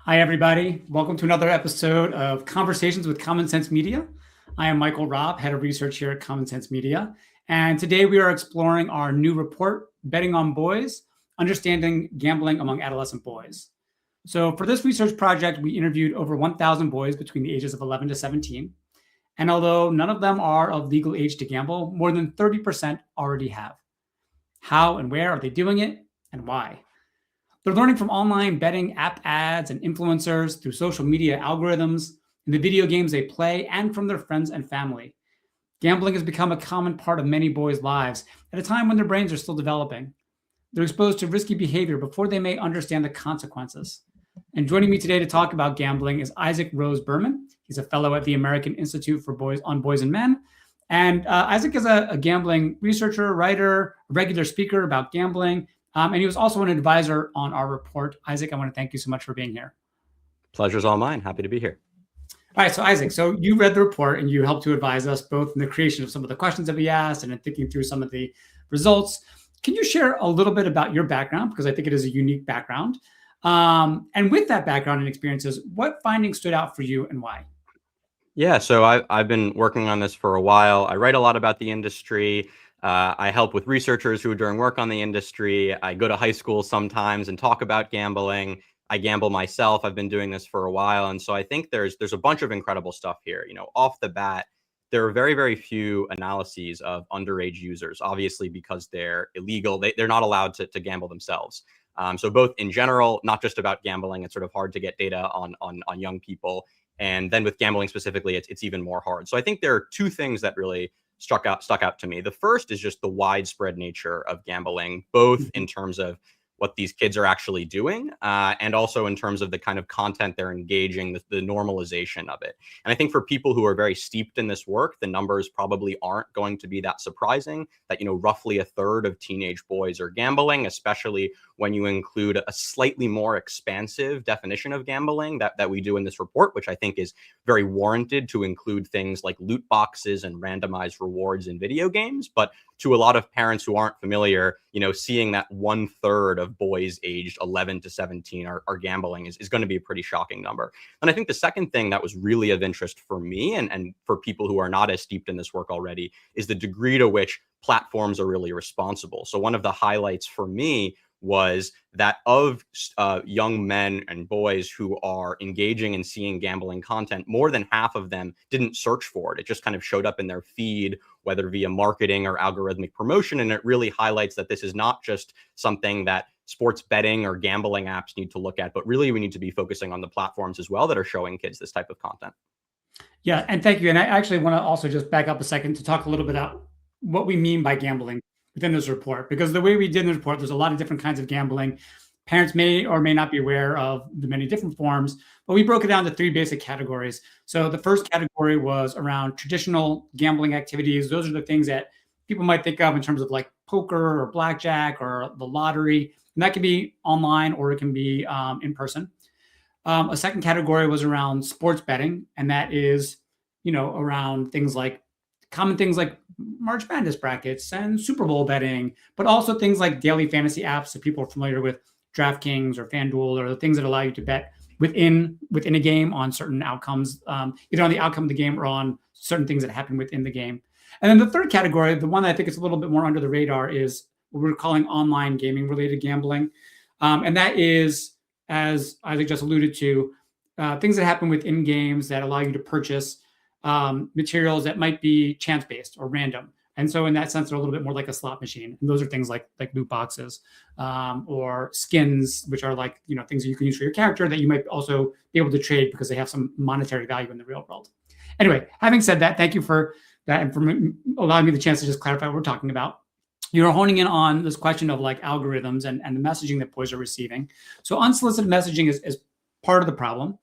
Hi, everybody. Welcome to another episode of Conversations with Common Sense Media. I am Michael Robb, head of research here at Common Sense Media. And today we are exploring our new report, Betting on Boys, Understanding Gambling Among Adolescent Boys. So for this research project, we interviewed over 1,000 boys between the ages of 11 to 17. And although none of them are of legal age to gamble, more than 30% already have. How and where are they doing it, and why? They're learning from online betting app ads and influencers through social media algorithms, in the video games they play, and from their friends and family. Gambling has become a common part of many boys' lives at a time when their brains are still developing. They're exposed to risky behavior before they may understand the consequences. And joining me today to talk about gambling is Isaac Rose-Berman. He's a fellow at the American Institute for Boys and Men. And Isaac is a gambling researcher, writer, regular speaker about gambling. And he was also an advisor on our report. Isaac, I want to thank you so much for being here. Pleasure's all mine. Happy to be here. All right, so Isaac, so you read the report and you helped to advise us both in the creation of some of the questions that we asked and in thinking through some of the results. Can you share a little bit about your background? Because I think it is a unique background. And with that background and experiences, what findings stood out for you and why? Yeah, so I've been working on this for a while. I write a lot about the industry. I help with researchers who are doing work on the industry. I go to high school sometimes and talk about gambling. I gamble myself. I've been doing this for a while. And so I think there's a bunch of incredible stuff here. You know, off the bat, there are very, very few analyses of underage users, obviously, because they're illegal. They're not allowed to gamble themselves. So both in general, not just about gambling, it's sort of hard to get data on young people. And then with gambling specifically, it's even more hard. So I think there are two things that really stuck out to me. The first is just the widespread nature of gambling, both in terms of what these kids are actually doing, and also in terms of the kind of content they're engaging, the normalization of it. And I think for people who are very steeped in this work, the numbers probably aren't going to be that surprising that, you know, roughly a third of teenage boys are gambling, especially when you include a slightly more expansive definition of gambling that we do in this report, which I think is very warranted to include things like loot boxes and randomized rewards in video games. But to a lot of parents who aren't familiar, you know, seeing that 1/3 of boys aged 11 to 17 are gambling is going to be a pretty shocking number. And I think the second thing that was really of interest for me and for people who are not as steeped in this work already is the degree to which platforms are really responsible. So one of the highlights for me was that of young men and boys who are engaging and seeing gambling content, more than half of them didn't search for it. It just kind of showed up in their feed, whether via marketing or algorithmic promotion. And it really highlights that this is not just something that sports betting or gambling apps need to look at, but really we need to be focusing on the platforms as well that are showing kids this type of content. Yeah, and thank you. And I actually want to also just back up a second to talk a little bit about what we mean by gambling within this report, because the way we did in the report, there's a lot of different kinds of gambling. Parents may or may not be aware of the many different forms, but we broke it down to three basic categories. So the first category was around traditional gambling activities. Those are the things that people might think of in terms of like poker or blackjack or the lottery. And that can be online or it can be in person. A second category was around sports betting, and that is, you know, around common things like March Madness brackets and Super Bowl betting, but also things like daily fantasy apps that people are familiar with, DraftKings or FanDuel, or the things that allow you to bet within a game on certain outcomes, either on the outcome of the game or on certain things that happen within the game. And then the third category, the one that I think is a little bit more under the radar, is what we're calling online gaming related gambling. And that is, as Isaac just alluded to, things that happen within games that allow you to purchase materials that might be chance-based or random. And so in that sense, they're a little bit more like a slot machine. And those are things like loot boxes or skins, which are like, you know, things that you can use for your character that you might also be able to trade because they have some monetary value in the real world. Anyway, having said that, thank you for that and for allowing me the chance to just clarify what we're talking about. You're honing in on this question of like algorithms and the messaging that boys are receiving. So unsolicited messaging is part of the problem.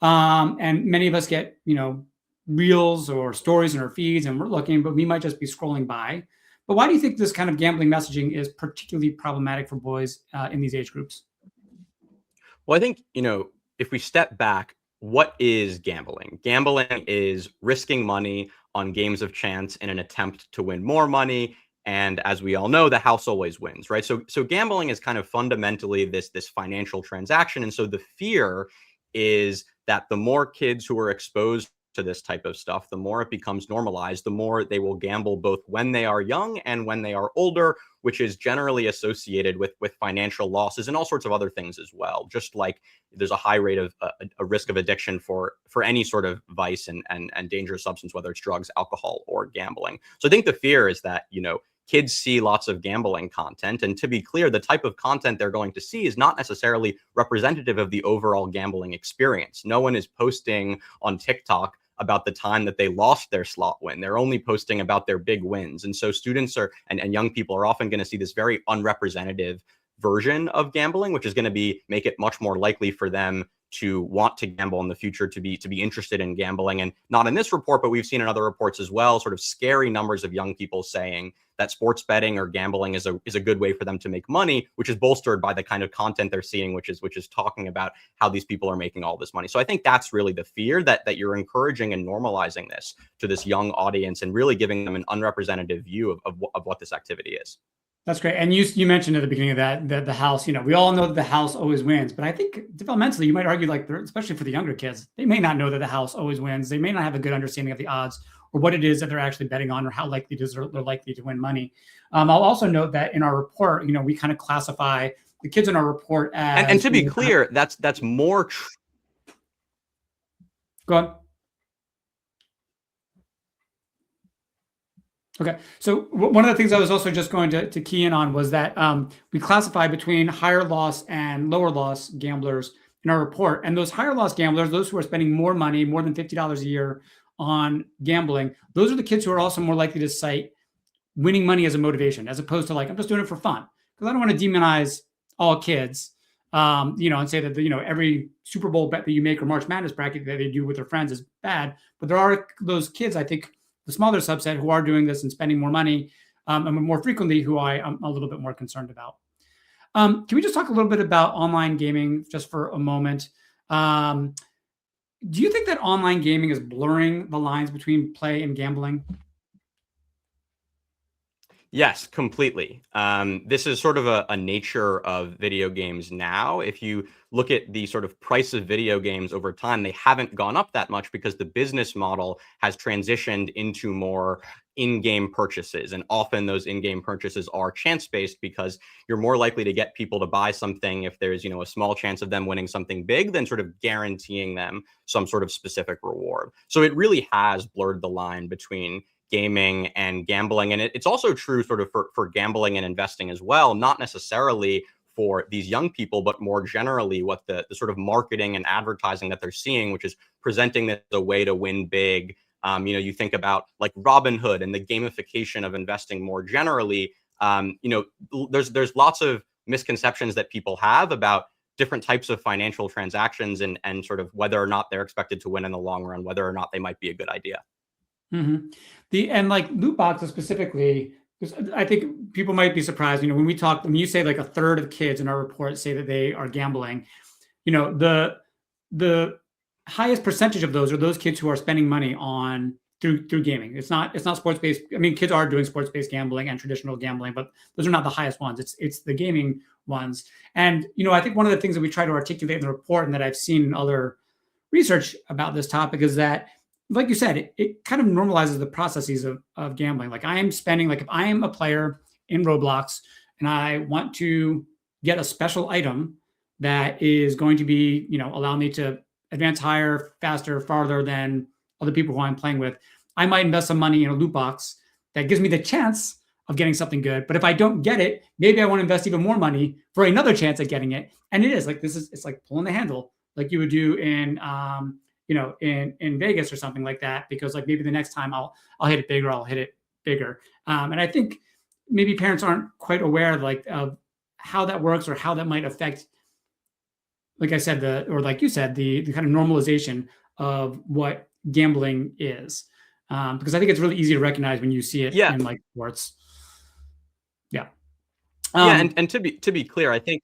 And many of us get, you know, reels or stories in our feeds and we're looking, but we might just be scrolling by. But why do you think this kind of gambling messaging is particularly problematic for boys in these age groups? Well, I think, you know, if we step back, what is gambling? Gambling is risking money on games of chance in an attempt to win more money. And as we all know, the house always wins, right? So gambling is kind of fundamentally this financial transaction. And so the fear is that the more kids who are exposed to this type of stuff, the more it becomes normalized, the more they will gamble both when they are young and when they are older, which is generally associated with financial losses and all sorts of other things as well. Just like there's a high rate of a risk of addiction for any sort of vice and dangerous substance, whether it's drugs, alcohol, or gambling. So I think the fear is that, kids see lots of gambling content. And to be clear, the type of content they're going to see is not necessarily representative of the overall gambling experience. No one is posting on TikTok about the time that they lost their slot win. They're only posting about their big wins. And so students and young people are often going to see this very unrepresentative version of gambling, which is going to make it much more likely for them to want to gamble in the future, to be interested in gambling. And not in this report, but we've seen in other reports as well, sort of scary numbers of young people saying that sports betting or gambling is a good way for them to make money, which is bolstered by the kind of content they're seeing, which is talking about how these people are making all this money. So I think that's really the fear, that you're encouraging and normalizing this to this young audience and really giving them an unrepresentative view of what this activity is. That's great. And you mentioned at the beginning of that the house, we all know that the house always wins, but I think developmentally, you might argue, like, especially for the younger kids, they may not know that the house always wins. They may not have a good understanding of the odds or what it is that they're actually betting on or how likely it is they're likely to win money. I'll also note that in our report, we kind of classify the kids in our report as. And to be clear, that's more. Go on. Okay, so one of the things I was also just going to key in on was that we classify between higher loss and lower loss gamblers in our report. And those higher loss gamblers, those who are spending more money, more than $50 a year on gambling, those are the kids who are also more likely to cite winning money as a motivation, as opposed to, like, I'm just doing it for fun. Because I don't want to demonize all kids, and say that, every Super Bowl bet that you make or March Madness bracket that they do with their friends is bad. But there are those kids, I think, the smaller subset, who are doing this and spending more money, and more frequently, who I'm a little bit more concerned about. Can we just talk a little bit about online gaming just for a moment? Do you think that online gaming is blurring the lines between play and gambling? Yes, completely. This is sort of a nature of video games now. If you look at the sort of price of video games over time, they haven't gone up that much because the business model has transitioned into more in-game purchases. And often those in-game purchases are chance-based because you're more likely to get people to buy something if there's, a small chance of them winning something big than sort of guaranteeing them some sort of specific reward. So it really has blurred the line between gaming and gambling. And it's also true sort of for gambling and investing as well, not necessarily for these young people, but more generally what the sort of marketing and advertising that they're seeing, which is presenting this as a way to win big. You think about like Robinhood and the gamification of investing more generally. There's lots of misconceptions that people have about different types of financial transactions and sort of whether or not they're expected to win in the long run, whether or not they might be a good idea. Mm-hmm. And like loot boxes specifically, because I think people might be surprised, when you say like a third of kids in our report say that they are gambling, the highest percentage of those are those kids who are spending money on through gaming. It's not sports based. I mean, kids are doing sports based gambling and traditional gambling, but those are not the highest ones. It's the gaming ones. And I think one of the things that we try to articulate in the report and that I've seen in other research about this topic is that, like you said, it kind of normalizes the processes of gambling. Like I am spending, like if I am a player in Roblox and I want to get a special item that is going to be, allow me to advance higher, faster, farther than other people who I'm playing with, I might invest some money in a loot box that gives me the chance of getting something good. But if I don't get it, maybe I want to invest even more money for another chance at getting it. And it is like, it's like pulling the handle like you would do in Vegas or something like that, because like maybe the next time I'll hit it bigger, I'll hit it bigger. And I think maybe parents aren't quite aware of how that works or how that might affect, like I said, like you said, the kind of normalization of what gambling is. Because I think it's really easy to recognize when you see it in like sports. Yeah. And to be clear, I think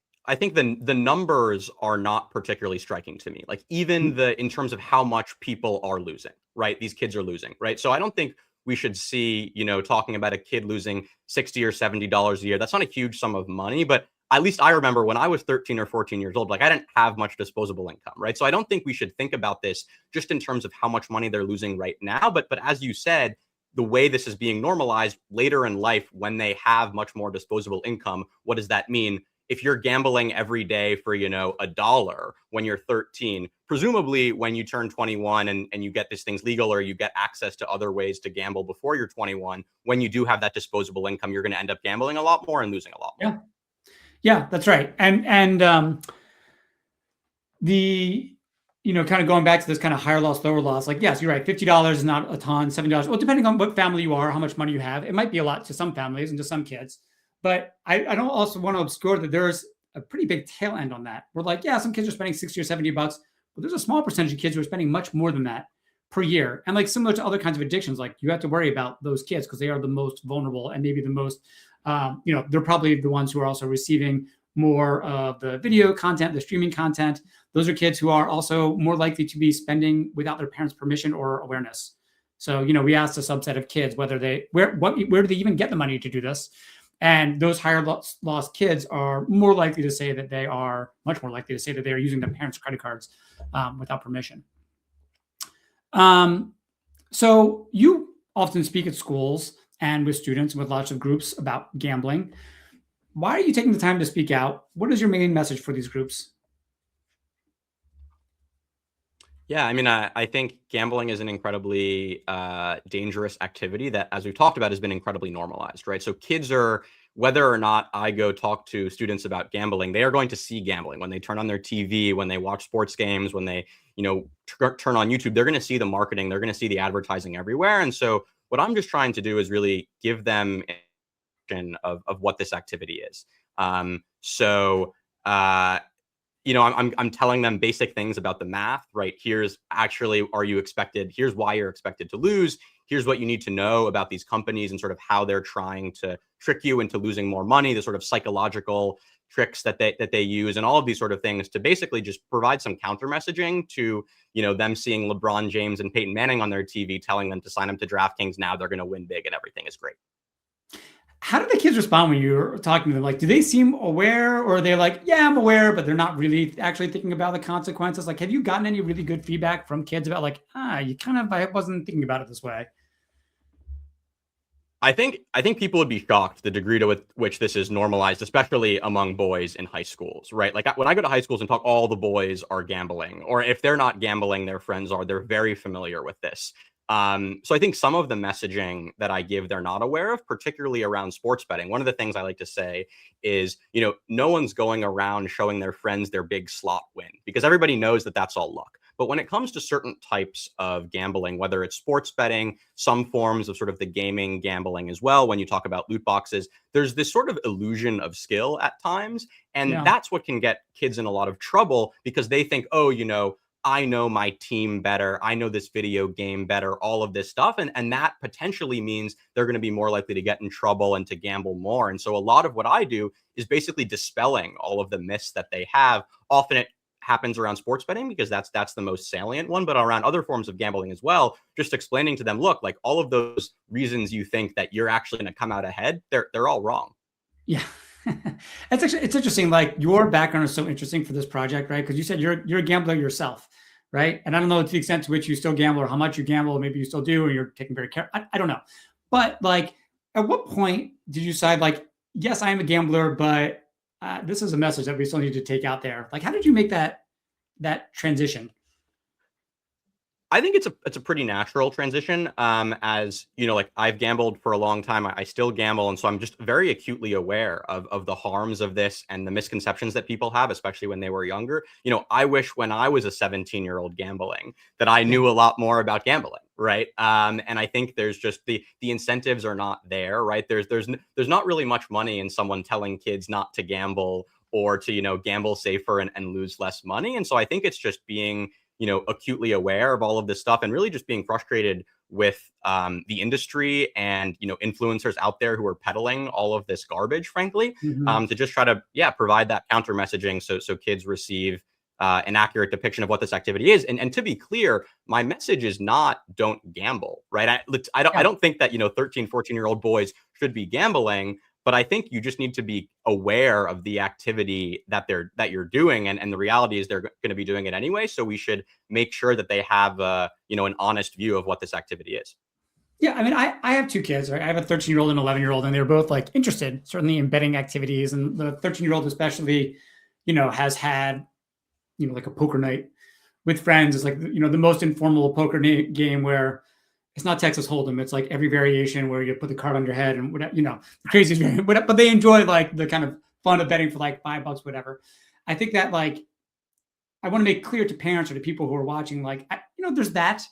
the numbers are not particularly striking to me. Like even in terms of how much people are losing, right? These kids are losing, right? So I don't think we should see, talking about a kid losing $60 or $70 a year. That's not a huge sum of money, but at least I remember when I was 13 or 14 years old, like I didn't have much disposable income, right? So I don't think we should think about this just in terms of how much money they're losing right now. But as you said, the way this is being normalized later in life when they have much more disposable income, what does that mean? If you're gambling every day for, $1 when you're 13, presumably when you turn 21 and you get these things legal or you get access to other ways to gamble before you're 21, when you do have that disposable income, you're going to end up gambling a lot more and losing a lot more. Yeah. Yeah, that's right. And the kind of going back to this kind of higher loss, lower loss, like, yes, you're right. $50 is not a ton, $70. Well, depending on what family you are, how much money you have, it might be a lot to some families and to some kids. But I don't also want to obscure that there's a pretty big tail end on that. We're like, yeah, some kids are spending 60 or 70 bucks, but there's a small percentage of kids who are spending much more than that per year. And like similar to other kinds of addictions, like you have to worry about those kids because they are the most vulnerable and maybe the most, they're probably the ones who are also receiving more of the video content, the streaming content. Those are kids who are also more likely to be spending without their parents' permission or awareness. So, we asked a subset of kids whether where do they even get the money to do this? And those higher loss kids are much more likely to say that they are using their parents' credit cards without permission. So you often speak at schools and with students and with lots of groups about gambling. Why are you taking the time to speak out? What is your main message for these groups? Yeah, I mean, I think gambling is an incredibly dangerous activity that, as we've talked about, has been incredibly normalized, right? So kids are, whether or not I go talk to students about gambling, they are going to see gambling when they turn on their TV, when they watch sports games, when they, turn on YouTube. They're going to see the marketing, they're going to see the advertising everywhere. And so what I'm just trying to do is really give them of what this activity is. I'm telling them basic things about the math, right? Here's why you're expected to lose. Here's what you need to know about these companies and sort of how they're trying to trick you into losing more money, the sort of psychological tricks that they use, and all of these sort of things to basically just provide some counter messaging to, them seeing LeBron James and Peyton Manning on their TV, telling them to sign up to DraftKings now, they're going to win big and everything is great. How do the kids respond when you're talking to them? Like, do they seem aware, or are they like, yeah, I'm aware, but they're not really actually thinking about the consequences? Like, have you gotten any really good feedback from kids about like, I wasn't thinking about it this way? I think people would be shocked the degree to which this is normalized, especially among boys in high schools, right? Like when I go to high schools and talk, all the boys are gambling, or if they're not gambling, their friends are. They're very familiar with this. So I think some of the messaging that I give, they're not aware of, particularly around sports betting. One of the things I like to say is, no one's going around showing their friends their big slot win because everybody knows that that's all luck. But when it comes to certain types of gambling, whether it's sports betting, some forms of sort of the gaming gambling as well, when you talk about loot boxes, there's this sort of illusion of skill at times. And that's what can get kids in a lot of trouble because they think, I know my team better. I know this video game better, all of this stuff. And that potentially means they're going to be more likely to get in trouble and to gamble more. And so a lot of what I do is basically dispelling all of the myths that they have. Often it happens around sports betting because that's the most salient one, but around other forms of gambling as well, just explaining to them, look, like all of those reasons you think that you're actually going to come out ahead, they're all wrong. Yeah. It's interesting. Like your background is so interesting for this project, right? Because you said you're a gambler yourself, right? And I don't know to the extent to which you still gamble or how much you gamble, or maybe you still do, and you're taking very care. I don't know. But like, at what point did you decide, like, yes, I am a gambler, but this is a message that we still need to take out there? Like, how did you make that transition? I think it's a pretty natural transition. As like I've gambled for a long time. I still gamble. And so I'm just very acutely aware of the harms of this and the misconceptions that people have, especially when they were younger. I wish when I was a 17-year-old gambling that I knew a lot more about gambling. Right. And I think there's just the incentives are not there. Right. There's not really much money in someone telling kids not to gamble or to, gamble safer and lose less money. And so I think it's just being acutely aware of all of this stuff and really just being frustrated with the industry and, influencers out there who are peddling all of this garbage, frankly, to just try to, provide that counter messaging so kids receive an accurate depiction of what this activity is. And to be clear, my message is not don't gamble, right? I don't think that, 13, 14-year-old boys should be gambling. But I think you just need to be aware of the activity that you're doing, and the reality is they're going to be doing it anyway. So we should make sure that they have an honest view of what this activity is. Yeah, I mean, I have two kids, right? I have a 13-year-old and 11-year-old, and they're both like interested, certainly in betting activities. And the 13-year-old especially, has had, like a poker night with friends. It's like, the most informal poker game where it's not Texas Hold'em. It's like every variation where you put the card on your head and whatever, the craziest variant, but they enjoy like the kind of fun of betting for like $5, whatever. I think that like, I want to make clear to parents or to people who are watching, like, there's that.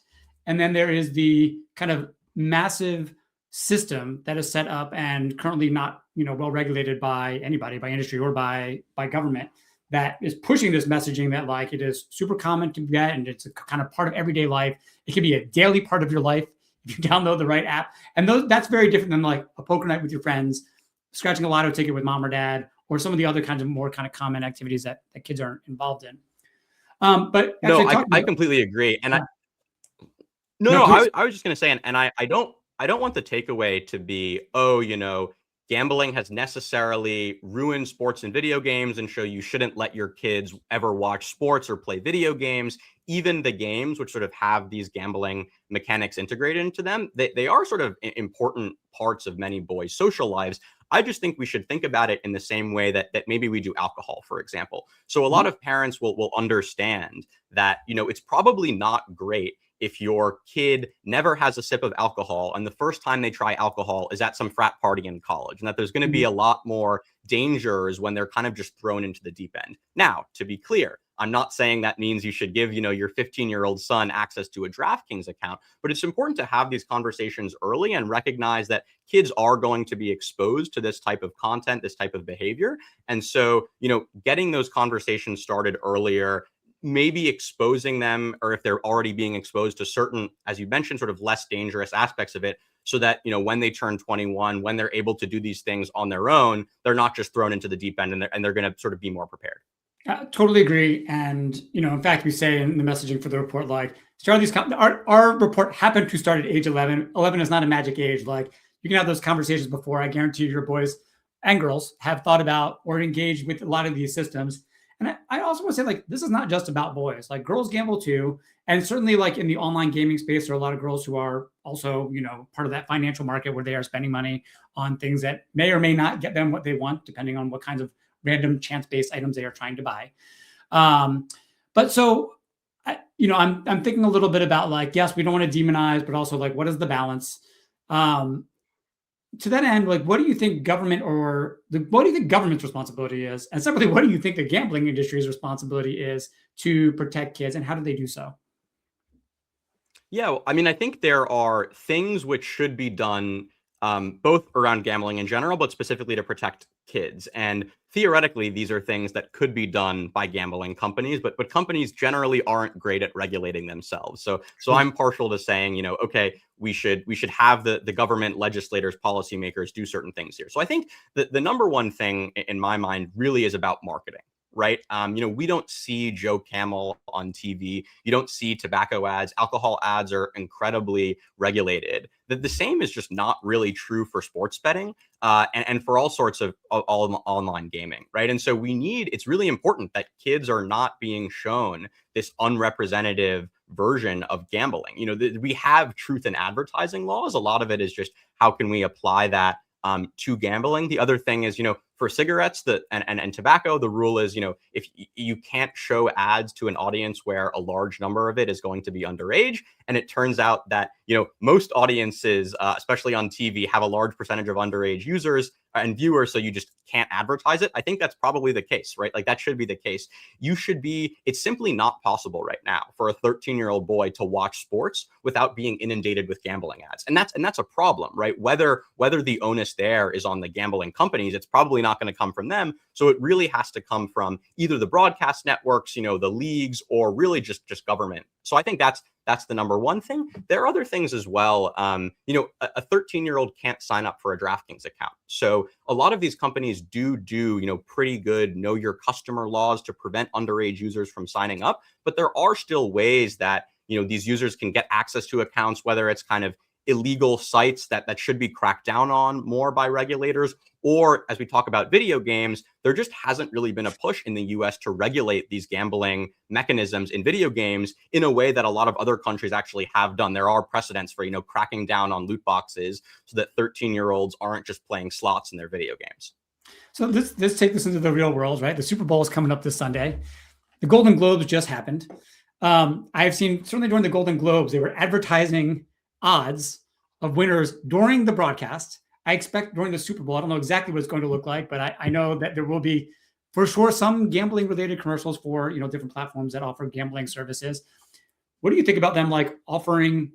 And then there is the kind of massive system that is set up and currently not, well regulated by anybody, by industry or by government, that is pushing this messaging that like it is super common to get and it's a kind of part of everyday life. It can be a daily part of your life if you download the right app. And that's very different than like a poker night with your friends, scratching a lotto ticket with mom or dad, or some of the other kinds of more kind of common activities that kids aren't involved in. But no, I completely agree. And I was just going to say, and I don't want the takeaway to be, gambling has necessarily ruined sports and video games, and so you shouldn't let your kids ever watch sports or play video games. Even the games which sort of have these gambling mechanics integrated into them, they are sort of important parts of many boys' social lives. I just think we should think about it in the same way that maybe we do alcohol, for example. So a lot of parents will understand that, it's probably not great if your kid never has a sip of alcohol and the first time they try alcohol is at some frat party in college, and that there's going to be a lot more dangers when they're kind of just thrown into the deep end. Now, to be clear, I'm not saying that means you should give, your 15-year-old son access to a DraftKings account, but it's important to have these conversations early and recognize that kids are going to be exposed to this type of content, this type of behavior. And so, getting those conversations started earlier, maybe exposing them, or if they're already being exposed to certain, as you mentioned, sort of less dangerous aspects of it, so that, when they turn 21, when they're able to do these things on their own, they're not just thrown into the deep end, and they're going to sort of be more prepared. Totally agree. And, in fact, we say in the messaging for the report, like, start these, our report happened to start at age 11. 11 is not a magic age. Like, you can have those conversations before. I guarantee your boys and girls have thought about or engaged with a lot of these systems. And I also want to say, like, this is not just about boys. Like, girls gamble too. And certainly, like, in the online gaming space, there are a lot of girls who are also, part of that financial market where they are spending money on things that may or may not get them what they want, depending on what kinds of random chance-based items they are trying to buy. But so, I'm thinking a little bit about, like, yes, we don't want to demonize, but also, like, what is the balance? To that end, like, what do you think government's responsibility is? And separately, what do you think the gambling industry's responsibility is to protect kids, and how do they do so? Yeah, I mean, I think there are things which should be done, both around gambling in general, but specifically to protect kids. And theoretically, these are things that could be done by gambling companies, but companies generally aren't great at regulating themselves. So I'm partial to saying, okay, we should have the government, legislators, policymakers do certain things here. So I think the number one thing in my mind really is about marketing. Right. We don't see Joe Camel on TV. You don't see tobacco ads. Alcohol ads are incredibly regulated. The same is just not really true for sports betting and for all sorts of all online gaming. Right. And so it's really important that kids are not being shown this unrepresentative version of gambling. We have truth in advertising laws. A lot of it is just how can we apply that to gambling. The other thing is, for cigarettes and tobacco, the rule is, if you can't show ads to an audience where a large number of it is going to be underage. And it turns out that, most audiences, especially on TV, have a large percentage of underage users and viewers. So you just can't advertise it. I think that's probably the case, right? Like that should be the case. It's simply not possible right now for a 13-year-old boy to watch sports without being inundated with gambling ads. And that's a problem, right? Whether the onus there is on the gambling companies, it's probably not going to come from them. So it really has to come from either the broadcast networks, the leagues, or really just government. So I think that's the number one thing. There are other things as well. A 13-year-old can't sign up for a DraftKings account. So a lot of these companies do pretty good know your customer laws to prevent underage users from signing up. But there are still ways that, these users can get access to accounts, whether it's kind of illegal sites that should be cracked down on more by regulators, Or as we talk about video games, there just hasn't really been a push in the US to regulate these gambling mechanisms in video games in a way that a lot of other countries actually have done. There are precedents for, cracking down on loot boxes so that 13-year-olds aren't just playing slots in their video games. So let's take this into the real world, right? The Super Bowl is coming up this Sunday. The Golden Globes just happened. I've seen, certainly during the Golden Globes, they were advertising odds of winners during the broadcast. I expect during the Super Bowl, I don't know exactly what it's going to look like, but I know that there will be, for sure, some gambling related commercials for, different platforms that offer gambling services. What do you think about them like offering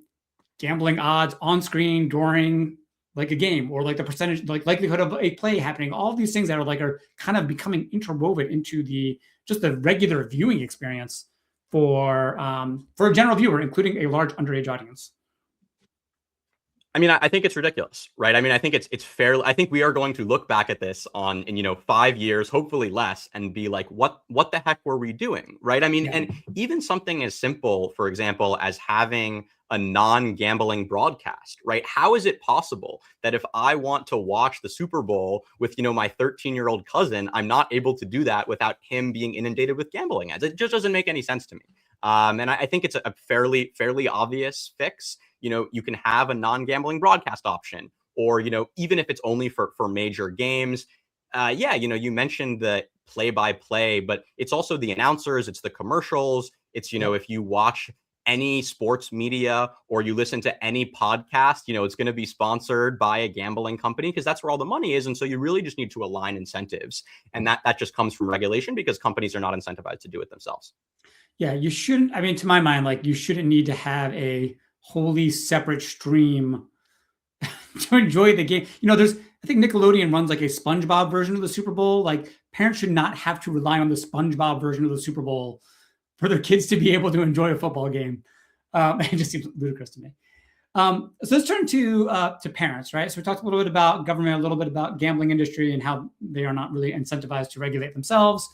gambling odds on screen during like a game, or like the percentage, like likelihood of a play happening? All these things that are kind of becoming interwoven into the regular viewing experience for a general viewer, including a large underage audience. I mean, I think it's ridiculous, right? I mean, I think it's fair. I think we are going to look back at this in 5 years, hopefully less, and be like, what the heck were we doing, right? I mean, and even something as simple, for example, as having a non-gambling broadcast, right? How is it possible that if I want to watch the Super Bowl with, my 13-year-old cousin, I'm not able to do that without him being inundated with gambling ads? It just doesn't make any sense to me. And I think it's a fairly obvious fix. You can have a non-gambling broadcast option, or, even if it's only for major games. You mentioned the play-by-play, but it's also the announcers, it's the commercials. It's, if you watch any sports media or you listen to any podcast, it's going to be sponsored by a gambling company because that's where all the money is. And so you really just need to align incentives. And that just comes from regulation because companies are not incentivized to do it themselves. Yeah, you shouldn't. I mean, to my mind, like you shouldn't need to have a wholly separate stream to enjoy the game. I think Nickelodeon runs like a SpongeBob version of the Super Bowl. Like parents should not have to rely on the SpongeBob version of the Super Bowl for their kids to be able to enjoy a football game. It just seems ludicrous to me. So let's turn to parents, right? So we talked a little bit about government, a little bit about gambling industry and how they are not really incentivized to regulate themselves.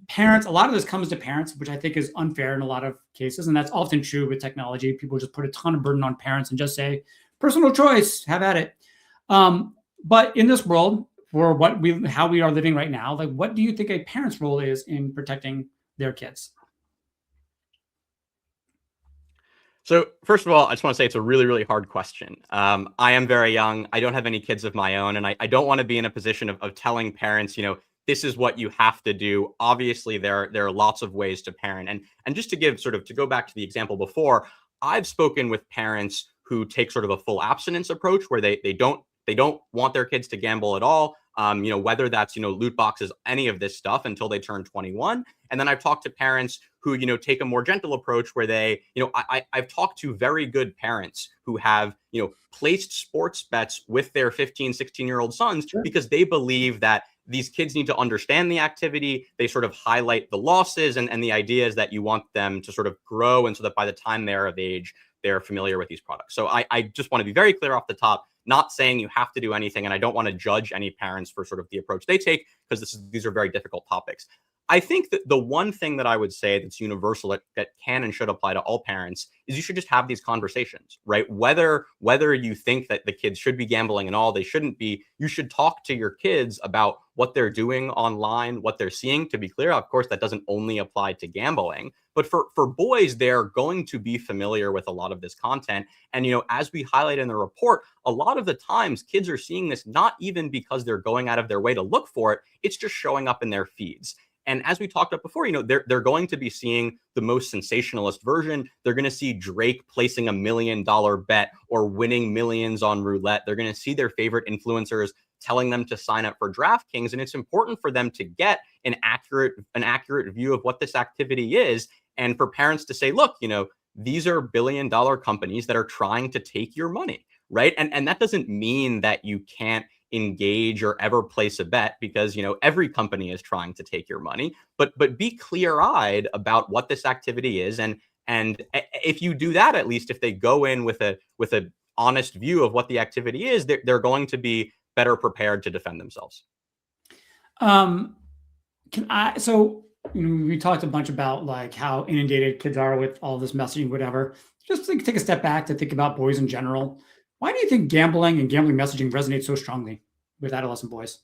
Parents, a lot of this comes to parents, which I think is unfair in a lot of cases. And that's often true with technology. People just put a ton of burden on parents and just say, personal choice, have at it. But in this world, for how we are living right now, like what do you think a parent's role is in protecting their kids? So first of all, I just want to say it's a really, really hard question. I am very young. I don't have any kids of my own. And I don't want to be in a position of telling parents, this is what you have to do. Obviously, there are lots of ways to parent. And just to go back to the example before, I've spoken with parents who take sort of a full abstinence approach where they don't want their kids to gamble at all. Whether that's, loot boxes, any of this stuff until they turn 21. And then I've talked to parents who, take a more gentle approach where they, I've talked to very good parents who have, placed sports bets with their 15, 16-year-old sons because they believe that these kids need to understand the activity. They sort of highlight the losses, and the idea is that you want them to sort of grow. And so that by the time they're of age, they're familiar with these products. So I just want to be very clear off the top, not saying you have to do anything. And I don't want to judge any parents for sort of the approach they take, because these are very difficult topics. I think that the one thing that I would say that's universal that can and should apply to all parents is you should just have these conversations, right? Whether you think that the kids should be gambling and all, they shouldn't be, you should talk to your kids about what they're doing online, what they're seeing. To be clear, of course, that doesn't only apply to gambling, but for boys, they're going to be familiar with a lot of this content. And, as we highlight in the report, a lot of the times kids are seeing this not even because they're going out of their way to look for it. It's just showing up in their feeds. And as we talked about before, they're going to be seeing the most sensationalist version. They're going to see Drake placing $1 million bet or winning millions on roulette. They're going to see their favorite influencers telling them to sign up for DraftKings. And it's important for them to get an accurate view of what this activity is. And for parents to say, look, these are billion-dollar companies that are trying to take your money, right? And that doesn't mean that you can't engage or ever place a bet, because every company is trying to take your money, but be clear-eyed about what this activity is, and if you do that, at least if they go in with a honest view of what the activity is, they're going to be better prepared to defend themselves. So we talked a bunch about like how inundated kids are with all this messaging, whatever. Just take a step back to think about boys in general. Why do you think gambling and gambling messaging resonate so strongly with adolescent boys?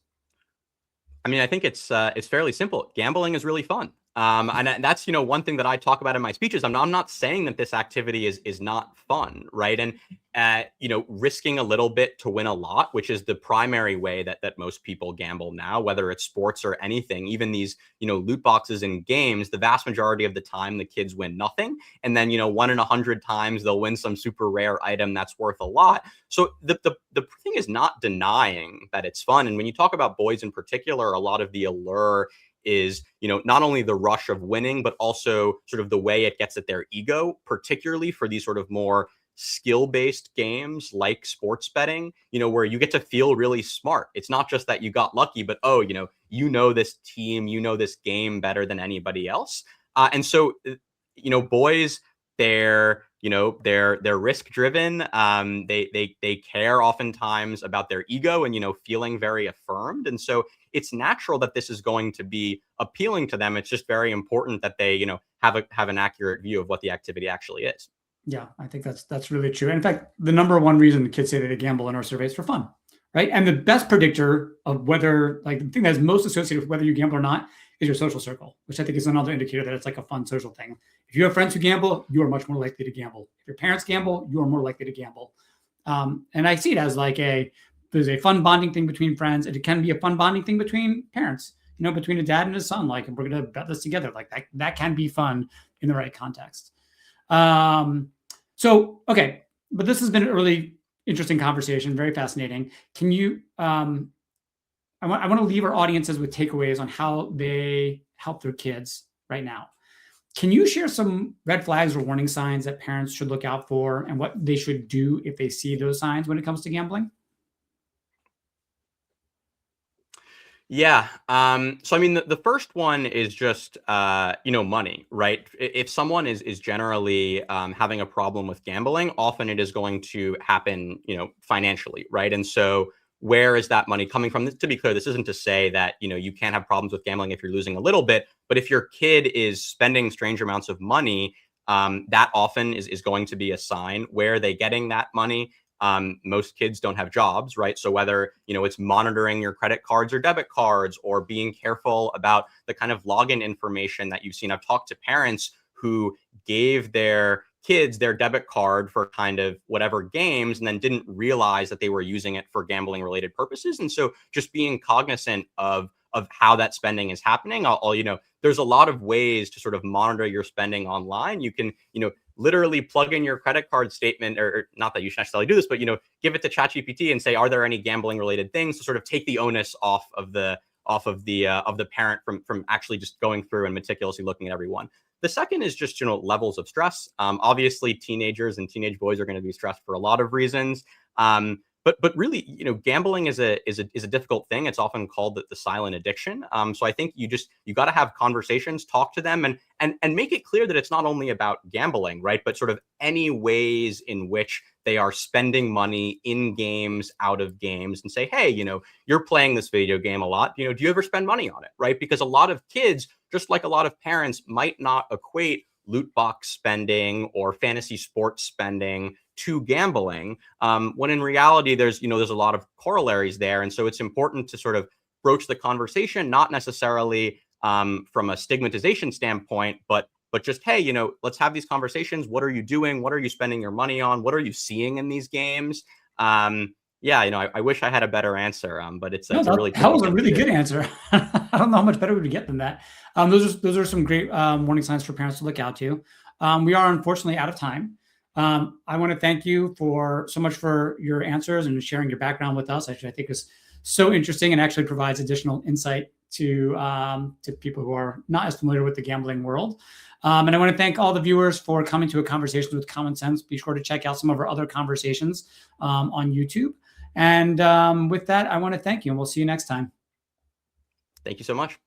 I mean, I think it's fairly simple. Gambling is really fun. And that's one thing that I talk about in my speeches. I'm not saying that this activity is not fun, right? And risking a little bit to win a lot, which is the primary way that most people gamble now, whether it's sports or anything. Even these loot boxes in games, the vast majority of the time the kids win nothing, and then 1 in 100 times they'll win some super rare item that's worth a lot. So the thing is not denying that it's fun. And when you talk about boys in particular, a lot of the allure is not only the rush of winning, but also sort of the way it gets at their ego, particularly for these sort of more skill-based games like sports betting, where you get to feel really smart. It's not just that you got lucky, but this team, this game better than anybody else. And so boys, they're risk driven. They care oftentimes about their ego and feeling very affirmed. And so it's natural that this is going to be appealing to them. It's just very important that they have an accurate view of what the activity actually is. Yeah, I think that's really true. And in fact, the number one reason the kids say that they gamble in our surveys for fun, right? And the best predictor of whether, like, the thing that's most associated with whether you gamble or not is your social circle, which I think is another indicator that it's like a fun social thing. If you have friends who gamble, you are much more likely to gamble. If your parents gamble, you are more likely to gamble. And I see it as like there's a fun bonding thing between friends, and it can be a fun bonding thing between parents, between a dad and his son. Like, we're going to bet this together. Like that can be fun in the right context. So, okay, but this has been a really interesting conversation, very fascinating. Can you, I want to leave our audiences with takeaways on how they help their kids right now. Can you share some red flags or warning signs that parents should look out for and what they should do if they see those signs when it comes to gambling? Yeah. So I mean, the first one is just money, right? If someone is generally having a problem with gambling, often it is going to happen, financially, right? And so where is that money coming from? To be clear, this isn't to say that you can't have problems with gambling if you're losing a little bit, but if your kid is spending strange amounts of money, that often is going to be a sign. Where are they getting that money? Most kids don't have jobs, right? So whether, it's monitoring your credit cards or debit cards or being careful about the kind of login information that you've seen. I've talked to parents who gave their kids their debit card for kind of whatever games and then didn't realize that they were using it for gambling related purposes. And so just being cognizant of how that spending is happening. There's a lot of ways to sort of monitor your spending online. You can, literally plug in your credit card statement, or not that you should necessarily do this, but give it to ChatGPT and say, are there any gambling related things, to sort of take the onus off of the parent from actually just going through and meticulously looking at every one. The second is just levels of stress. Obviously, teenagers and teenage boys are going to be stressed for a lot of reasons. But really, gambling is a difficult thing. It's often called the silent addiction. So I think you got to have conversations, talk to them, and make it clear that it's not only about gambling, right? But sort of any ways in which they are spending money in games, out of games, and say, hey, you're playing this video game a lot. Do you ever spend money on it, right? Because a lot of kids, just like a lot of parents, might not equate loot box spending or fantasy sports spending to gambling, when in reality there's a lot of corollaries there. And so it's important to sort of broach the conversation, not necessarily from a stigmatization standpoint, but just, hey, let's have these conversations. What are you doing? What are you spending your money on? What are you seeing in these games? I wish I had a better answer, but it's a really that was a really good answer. I don't know how much better we would get than that. Those are some great warning signs for parents to look out to. We are unfortunately out of time. I want to thank you so much for your answers and sharing your background with us. Actually, I think is so interesting and actually provides additional insight to people who are not as familiar with the gambling world. And I want to thank all the viewers for coming to A Conversation with Common Sense. Be sure to check out some of our other conversations on YouTube. And with that, I want to thank you, and we'll see you next time. Thank you so much.